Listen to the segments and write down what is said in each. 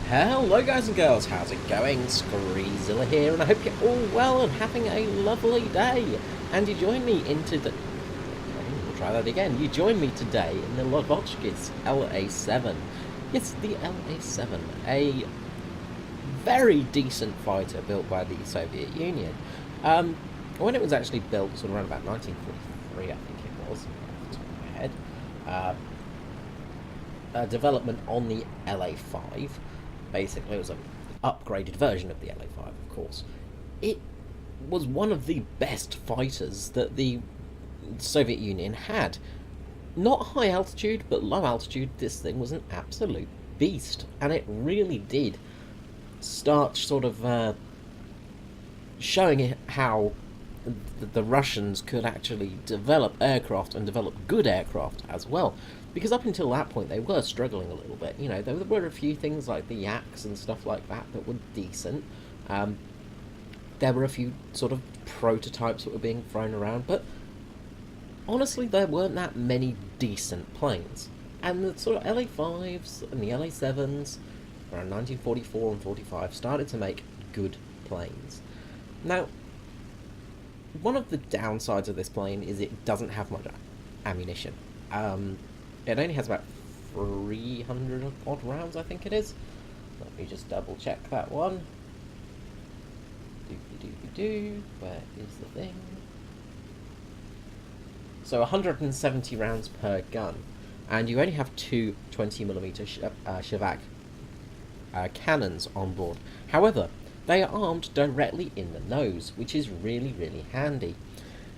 Hello guys and girls, how's it going? Screezilla here, and I hope you're all well and having a lovely day. And you join me into the... We'll try that again. You join me today in the Lavochkis LA-7. Yes, the LA-7, a very decent fighter built by the Soviet Union. When it was actually built, sort of around about 1943, I think it was, off the top of my head. Development on the LA-5. Basically, it was an upgraded version of the LA-5, of course. It was one of the best fighters that the Soviet Union had. Not high altitude, but low altitude, this thing was an absolute beast. And it really did start sort of showing how the Russians could actually develop aircraft and develop good aircraft as well. Because up until that point, they were struggling a little bit. You know, there were a few things like the Yaks and stuff like that were decent. There were a few sort of prototypes that were being thrown around, but honestly, there weren't that many decent planes. And the sort of LA-5s and the LA-7s around 1944 and 45 started to make good planes. Now, one of the downsides of this plane is it doesn't have much ammunition. It only has about 300 odd rounds, I think it is. Let me just double check that one. Where is the thing? So 170 rounds per gun, and you only have two 20mm Shavak cannons on board. However, they are armed directly in the nose, which is really, really handy.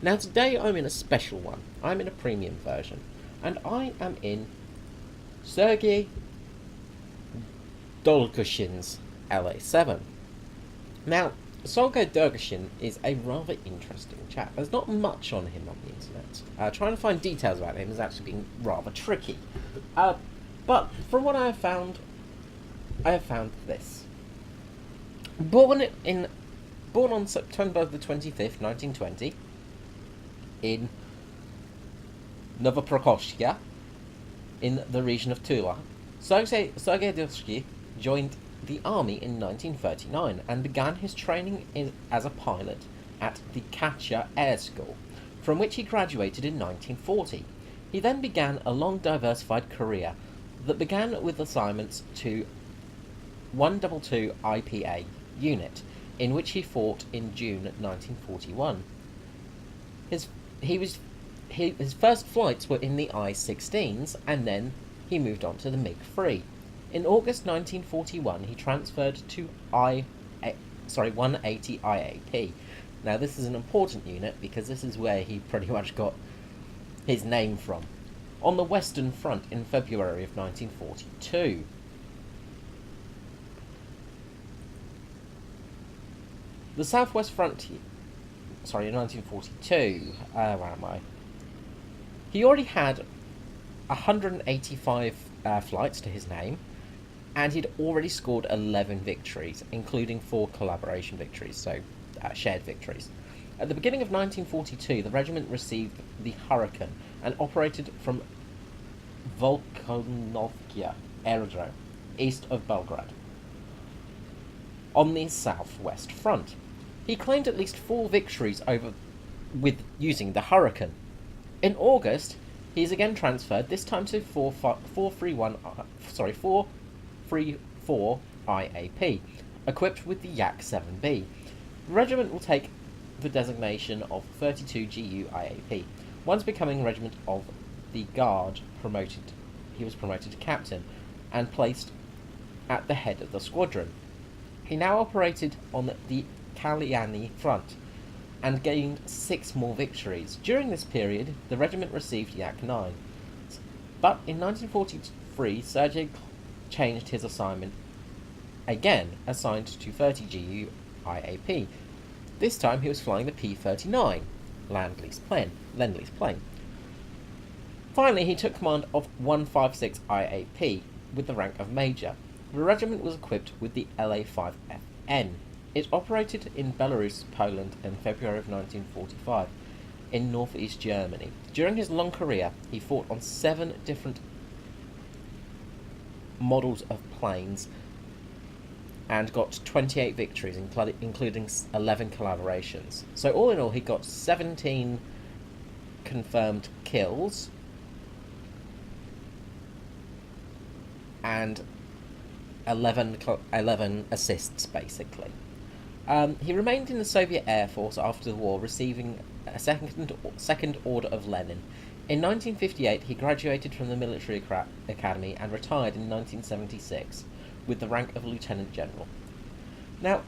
Now today I'm in a special one. I'm in a premium version, and I am in Sergei Dolgushin's LA-7. Now, Sergei Dolgushin is a rather interesting chap. There's not much on him on the internet. Trying to find details about him has actually been rather tricky. But from what I have found this. Born on September the 25th, 1920, in Novoprokoshka, in the region of Tula, Sergei Dolgushin joined the army in 1939 and began his training as a pilot at the Katya Air School, from which he graduated in 1940. He then began a long diversified career that began with assignments to 122 IPA unit, in which he fought in June 1941. His first flights were in the I-16s, and then he moved on to the MiG-3. In August 1941, he transferred to 180 IAP. Now, this is an important unit because this is where he pretty much got his name from, on the Western Front in February of 1942. The Southwest Front, in 1942, where am I? He already had 185 flights to his name, and he'd already scored 11 victories, including 4 collaboration victories, so shared victories. At the beginning of 1942, the regiment received the Hurricane and operated from Volkanovka Aerodrome, east of Belgrade, on the Southwest Front. He claimed at least 4 victories using the Hurricane. In August, he is again transferred, this time to 434 IAP, equipped with the Yak-7B. The regiment will take the designation of 32 GU IAP. Once becoming Regiment of the Guard, he was promoted to captain and placed at the head of the squadron. He now operated on the Kalyani front and gained 6 more victories. During this period, the regiment received Yak-9. But in 1943, Sergei changed his assignment again, assigned to 30 GU IAP. This time he was flying the P-39, Lend-Lease plane. Finally, he took command of 156 IAP with the rank of Major. The regiment was equipped with the LA-5FN. It operated in Belarus, Poland in February of 1945. in northeast Germany. During his long career, he fought on 7 different models of planes and got 28 victories, including 11 collaborations. So all in all, he got 17 confirmed kills and 11 assists, basically. He remained in the Soviet Air Force after the war, receiving a second Order of Lenin. In 1958, he graduated from the military academy and retired in 1976 with the rank of Lieutenant General. Now,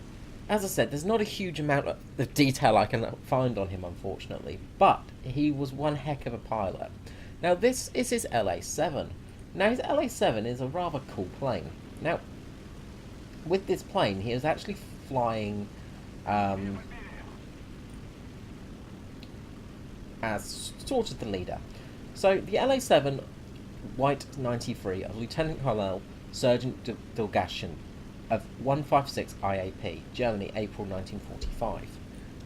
as I said, there's not a huge amount of detail I can find on him, unfortunately, but he was one heck of a pilot. Now, this is his LA-7. Now, his LA-7 is a rather cool plane. Now, with this plane, he is actually flying as sort of the leader. So, the LA-7 White 93 of Lieutenant Colonel Sergei Dolgushin of 156 IAP, Germany, April 1945.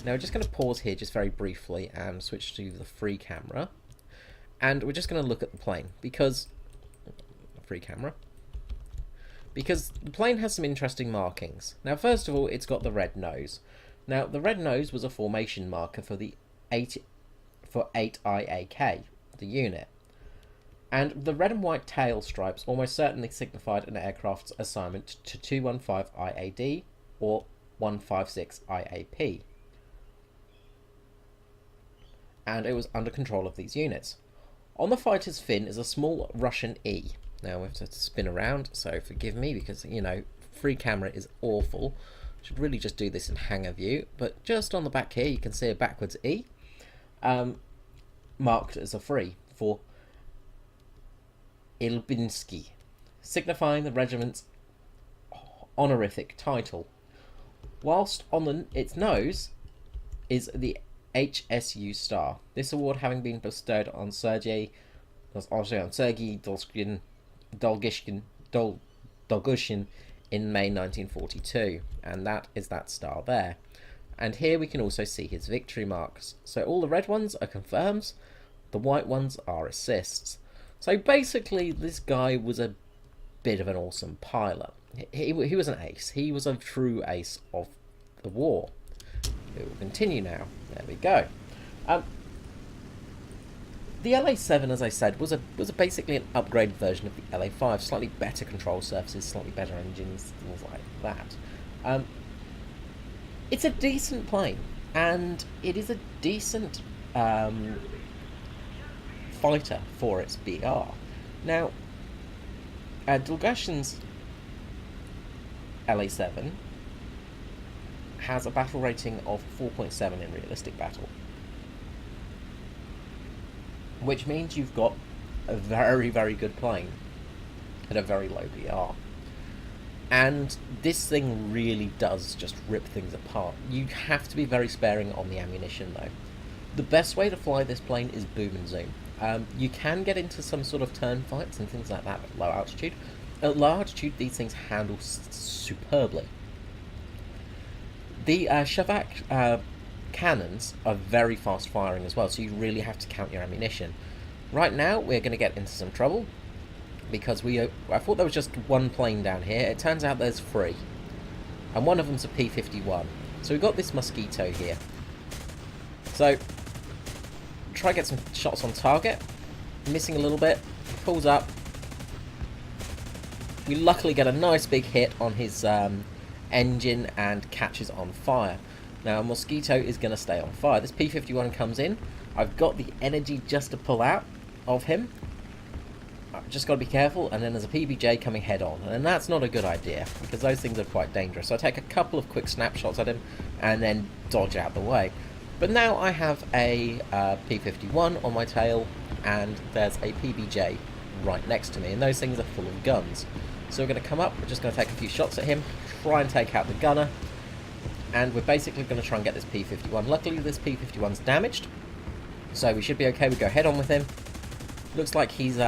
Now, we're just going to pause here just very briefly and switch to the free camera. And we're just going to look at the plane, because... free camera. Because the plane has some interesting markings. Now, first of all, it's got the red nose. Now, the red nose was a formation marker for the 8IAK, the unit. And the red and white tail stripes almost certainly signified an aircraft's assignment to 215 IAD or 156 IAP. And it was under control of these units. On the fighter's fin is a small Russian E. Now we have to spin around, so forgive me because, you know, free camera is awful. Should really just do this in hangar view, but just on the back here you can see a backwards E, marked as a free for Ilbinsky, signifying the regiment's honorific title. Whilst on its nose is the Hsu Star. This award having been bestowed on Sergei Dolgushin in May 1942, and that is that star there. And here we can also see his victory marks. So all the red ones are confirms, the white ones are assists. So basically this guy was a bit of an awesome pilot. He was an ace. He was a true ace of the war. We will continue now. There we go. The LA-7, as I said, was basically an upgraded version of the LA-5. Slightly better control surfaces, slightly better engines, things like that. It's a decent plane, and it is a decent fighter for its BR. Now, Dolgushin's LA-7 has a battle rating of 4.7 in realistic battle, which means you've got a very, very good plane at a very low BR. And this thing really does just rip things apart. You have to be very sparing on the ammunition, though. The best way to fly this plane is boom and zoom. You can get into some sort of turn fights and things like that at low altitude. At low altitude, these things handle superbly. The Shavak cannons are very fast firing as well, so you really have to count your ammunition. Right now, we're going to get into some trouble, because I thought there was just one plane down here. It turns out there's 3, and one of them's a P-51. So we've got this Mosquito here. So, try to get some shots on target. Missing a little bit. Pulls up. We luckily get a nice big hit on his engine and catches on fire. Now, Mosquito is going to stay on fire. This P-51 comes in. I've got the energy just to pull out of him. I've just got to be careful, and then there's a PBJ coming head on, and that's not a good idea, because those things are quite dangerous. So I take a couple of quick snapshots at him, and then dodge out the way. But now I have a P-51 on my tail, and there's a PBJ right next to me, and those things are full of guns. So we're going to come up, we're just going to take a few shots at him, try and take out the gunner, and we're basically going to try and get this P-51. Luckily this P-51's damaged, so we should be okay. We go head on with him. Looks like he's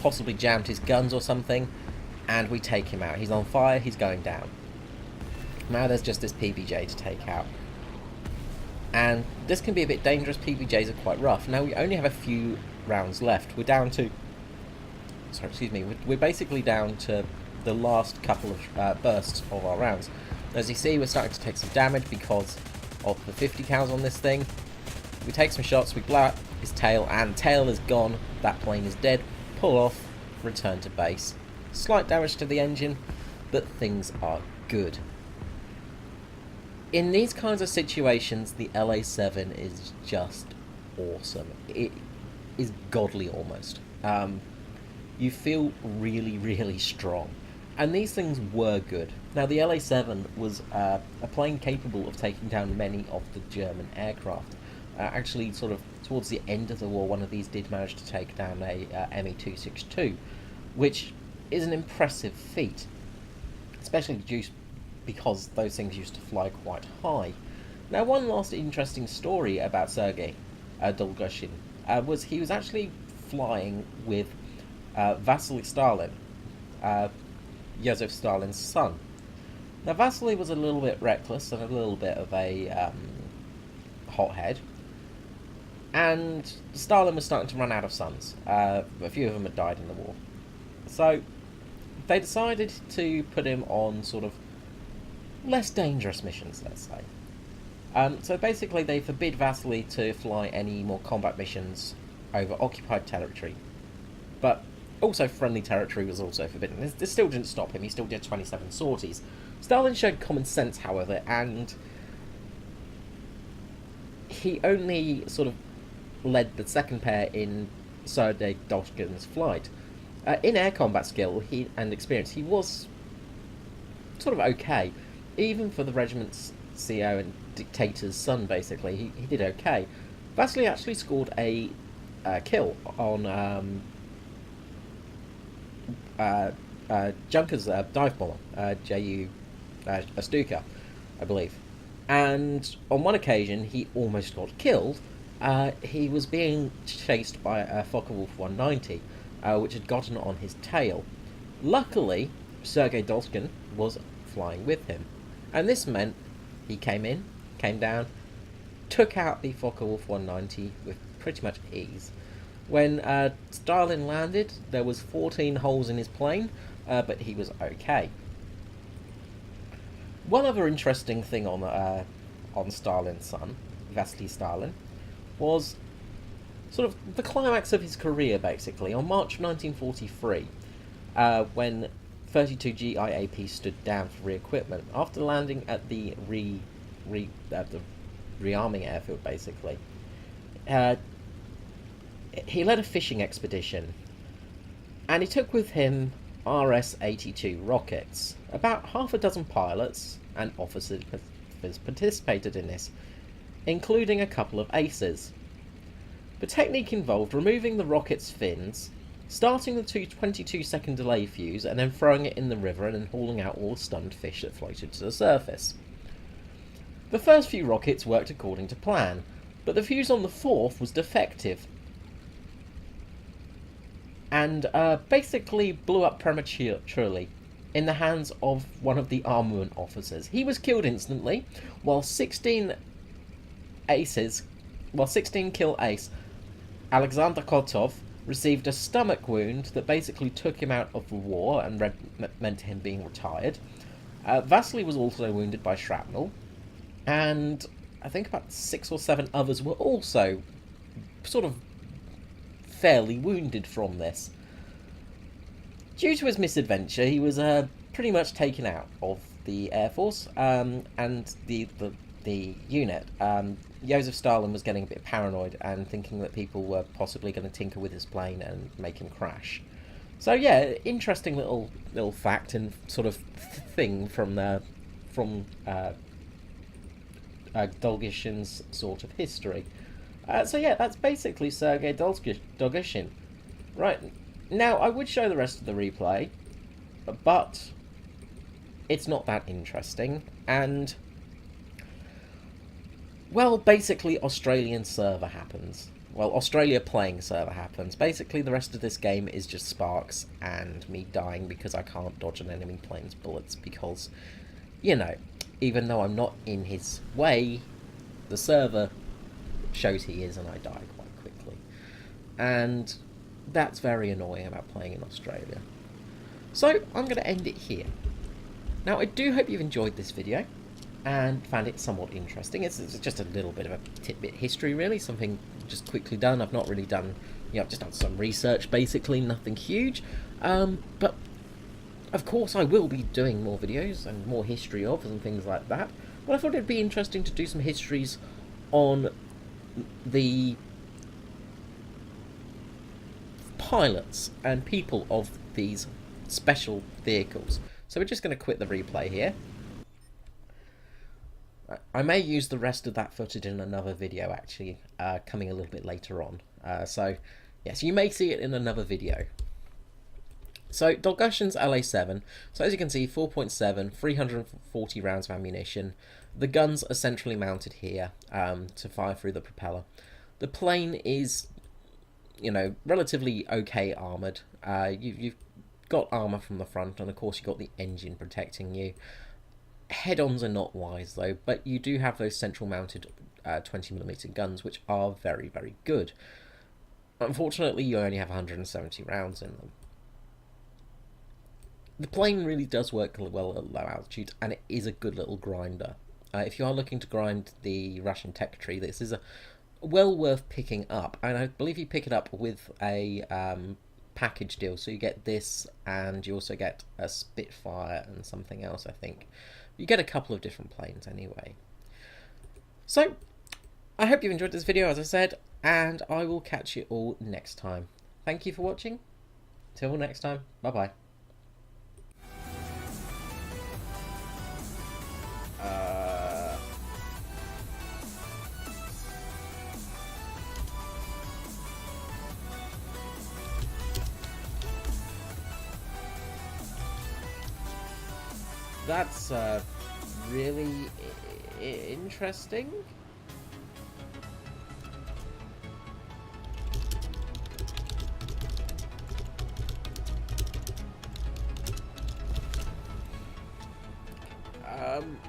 possibly jammed his guns or something, and we take him out. He's on fire, he's going down. Now there's just this PBJ to take out. And this can be a bit dangerous. PBJs are quite rough. Now we only have a few rounds left. We're down to... Sorry, excuse me. We're basically down to the last couple of bursts of our rounds. As you see, we're starting to take some damage because of the 50 cals on this thing. We take some shots, we blow out his tail, and tail is gone. That plane is dead. Pull off, return to base. Slight damage to the engine, but things are good. In these kinds of situations, the LA-7 is just awesome. It is godly almost. You feel really, really strong. And these things were good. Now, the LA-7 was a plane capable of taking down many of the German aircraft. Actually, sort of towards the end of the war, one of these did manage to take down a Me-262, which is an impressive feat, especially because those things used to fly quite high. Now, one last interesting story about Sergei Dolgushin was he was actually flying with Vasily Stalin, Joseph Stalin's son. Now, Vasily was a little bit reckless and a little bit of a hothead, and Stalin was starting to run out of sons. A few of them had died in the war. So they decided to put him on sort of less dangerous missions, let's say. So basically they forbid Vasily to fly any more combat missions over occupied territory. But also friendly territory was also forbidden. This still didn't stop him, he still did 27 sorties. Stalin showed common sense, however, and he only sort of led the second pair in Sergei Dolgushin's flight. In air combat skill and experience, he was sort of okay. Even for the regiment's CO and dictator's son, basically, he did okay. Vasily actually scored a kill on Junker's dive bomber, Ju Astuka, I believe. And on one occasion, he almost got killed. He was being chased by a Focke-Wulf 190, which had gotten on his tail. Luckily, Sergei Dolgushin was flying with him. And this meant he came down, took out the Focke-Wulf 190 with pretty much ease. When Stalin landed, there was 14 holes in his plane, but he was okay. One other interesting thing on Stalin's son, Vasily Stalin, was sort of the climax of his career, basically. On March 1943, when 32 GIAP stood down for re-equipment, after landing at the rearming airfield, basically, he led a fishing expedition, and he took with him RS-82 rockets. About half a dozen pilots and officers participated in this, including a couple of aces. The technique involved removing the rocket's fins, starting the 22-second delay fuse, and then throwing it in the river and then hauling out all the stunned fish that floated to the surface. The first few rockets worked according to plan, but the fuse on the fourth was defective, and basically blew up prematurely in the hands of one of the armament officers. He was killed instantly, while 16 kill ace Alexander Kotov received a stomach wound that basically took him out of the war and meant him being retired. Vasily was also wounded by shrapnel, and I think about 6 or 7 others were also sort of fairly wounded from this. Due to his misadventure, he was pretty much taken out of the Air Force and the unit. Joseph Stalin was getting a bit paranoid and thinking that people were possibly going to tinker with his plane and make him crash. So yeah, interesting little fact and sort of thing from Dolgushin's sort of history. So yeah, that's basically Sergei Dolgushin. Right, now I would show the rest of the replay, but it's not that interesting, and well, basically Australian server happens. Well, Australia playing server happens. Basically the rest of this game is just sparks and me dying because I can't dodge an enemy plane's bullets because, you know, even though I'm not in his way, the server shows he is, and I die quite quickly. And that's very annoying about playing in Australia. So I'm going to end it here. Now, I do hope you've enjoyed this video and found it somewhat interesting. It's just a little bit of a tidbit history, really, something just quickly done. I've not really done, I've just done some research, basically, nothing huge. But, of course, I will be doing more videos and more history of and things like that. But I thought it'd be interesting to do some histories on the pilots and people of these special vehicles. So we're just going to quit the replay here. I may use the rest of that footage in another video, actually, coming a little bit later on. So, yes, you may see it in another video. So, Dolgushin's LA-7. So, as you can see, 4.7, 340 rounds of ammunition. The guns are centrally mounted here to fire through the propeller. The plane is, relatively okay armoured. You've got armour from the front, and of course you've got the engine protecting you. Head-ons are not wise though, but you do have those central mounted 20mm guns, which are very, very good. Unfortunately, you only have 170 rounds in them. The plane really does work well at low altitude, and it is a good little grinder. If you are looking to grind the Russian tech tree, this is well worth picking up, and I believe you pick it up with a package deal, so you get this, and you also get a Spitfire and something else, I think. You get a couple of different planes anyway. So, I hope you've enjoyed this video, as I said, and I will catch you all next time. Thank you for watching. Till next time, bye-bye. That's really interesting.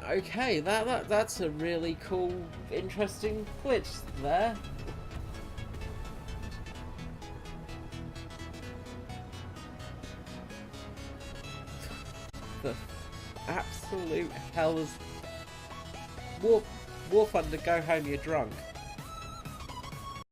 Okay, that's a really cool, interesting glitch there. The absolute hell is... War Thunder, go home, you're drunk.